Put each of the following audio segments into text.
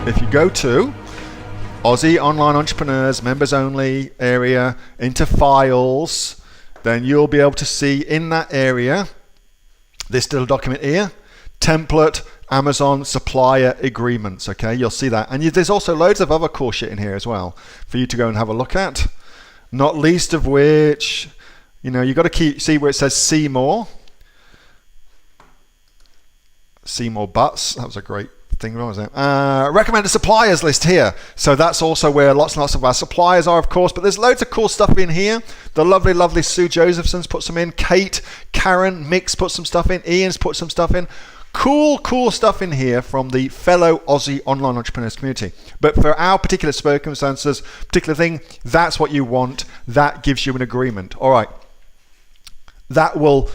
if you go to Aussie Online Entrepreneurs Members Only area into Files, then you'll be able to see in that area this little document here, Template Amazon Supplier Agreements. Okay, you'll see that, and there's also loads of other cool shit in here as well for you to go and have a look at. Not least of which, you know, you got to see where it says see more. See more butts. That was a great thing, wasn't it? Recommended suppliers list here. So that's also where lots and lots of our suppliers are, of course, but there's loads of cool stuff in here. The lovely, lovely Sue Josephson's put some in. Kate, Karen, Mix put some stuff in. Ian's put some stuff in. Cool stuff in here from the fellow Aussie online entrepreneurs community. But for our particular circumstances, particular thing, that's what you want. That gives you an agreement. All right. That will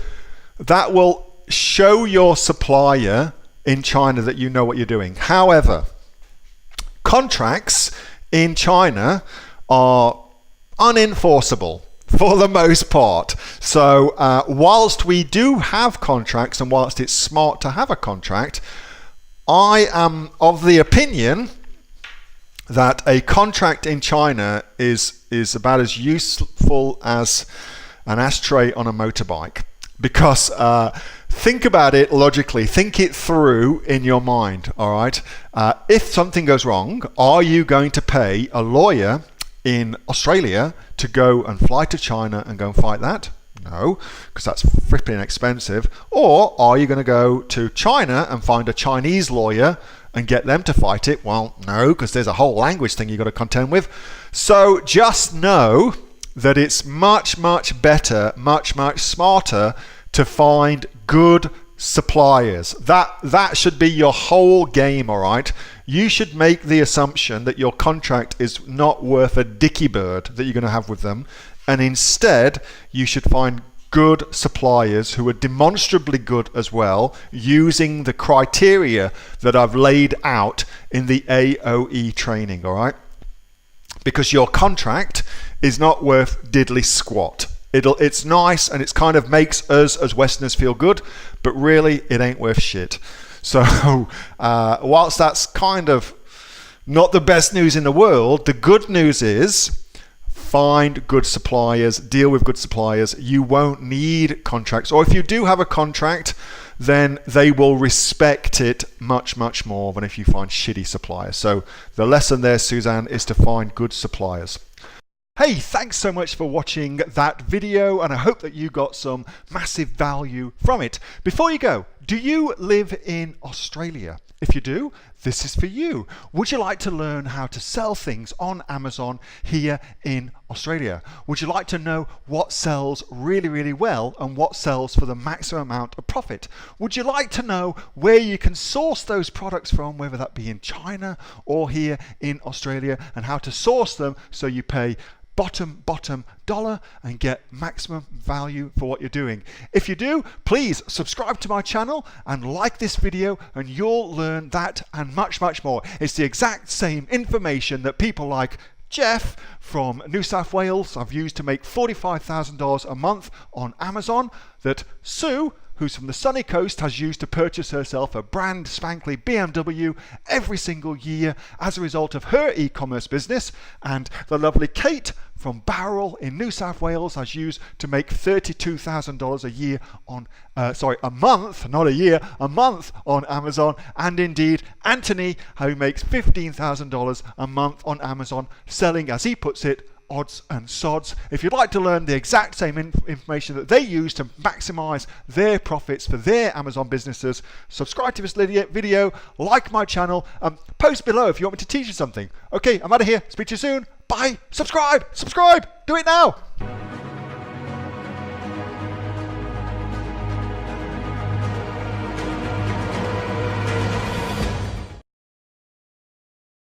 show your supplier in China that you know what you're doing. However, contracts in China are unenforceable for the most part. So whilst we do have contracts and whilst it's smart to have a contract, I am of the opinion that a contract in China is about as useful as an ashtray on a motorbike. Because think about it logically, think it through in your mind, all right? If something goes wrong, are you going to pay a lawyer in Australia to go and fly to China and go and fight that? No, because that's flipping expensive. Or are you going to go to China and find a Chinese lawyer and get them to fight it? Well, no, because there's a whole language thing you've got to contend with. So just know that it's much better, much smarter to find good suppliers. That should be your whole game, all right? You should make the assumption that your contract is not worth a dicky bird that you're going to have with them, and instead you should find good suppliers who are demonstrably good as well, using the criteria that I've laid out in the AOE training, all right? Because your contract is not worth diddly squat. It's nice and it's kind of makes us as Westerners feel good, but really it ain't worth shit. So whilst that's kind of not the best news in the world, the good news is find good suppliers, deal with good suppliers. You won't need contracts, or if you do have a contract, then they will respect it much more than if you find shitty suppliers. So the lesson there, Suzanne, is to find good suppliers. Hey, thanks so much for watching that video, and I hope that you got some massive value from it. Before you go, do you live in Australia? If you do, this is for you. Would you like to learn how to sell things on Amazon here in Australia? Would you like to know what sells really well and what sells for the maximum amount of profit? Would you like to know where you can source those products from, whether that be in China or here in Australia, and how to source them so you pay bottom dollar and get maximum value for what you're doing? If you do, please subscribe to my channel and like this video, and you'll learn that and much more. It's the exact same information that people like Jeff from New South Wales have used to make $45,000 a month on Amazon, that Sue, who's from the sunny coast, has used to purchase herself a brand spankly BMW every single year as a result of her e-commerce business, and the lovely Kate from Bowral in New South Wales has used to make $32,000 a year on, a month, not a year, a month on Amazon, and indeed Anthony, who makes $15,000 a month on Amazon, selling, as he puts it, odds and sods. If you'd like to learn the exact same information that they use to maximize their profits for their Amazon businesses, subscribe to this video, like my channel, post below if you want me to teach you something. Okay, I'm out of here. Speak to you soon. Bye. Subscribe. Do it now.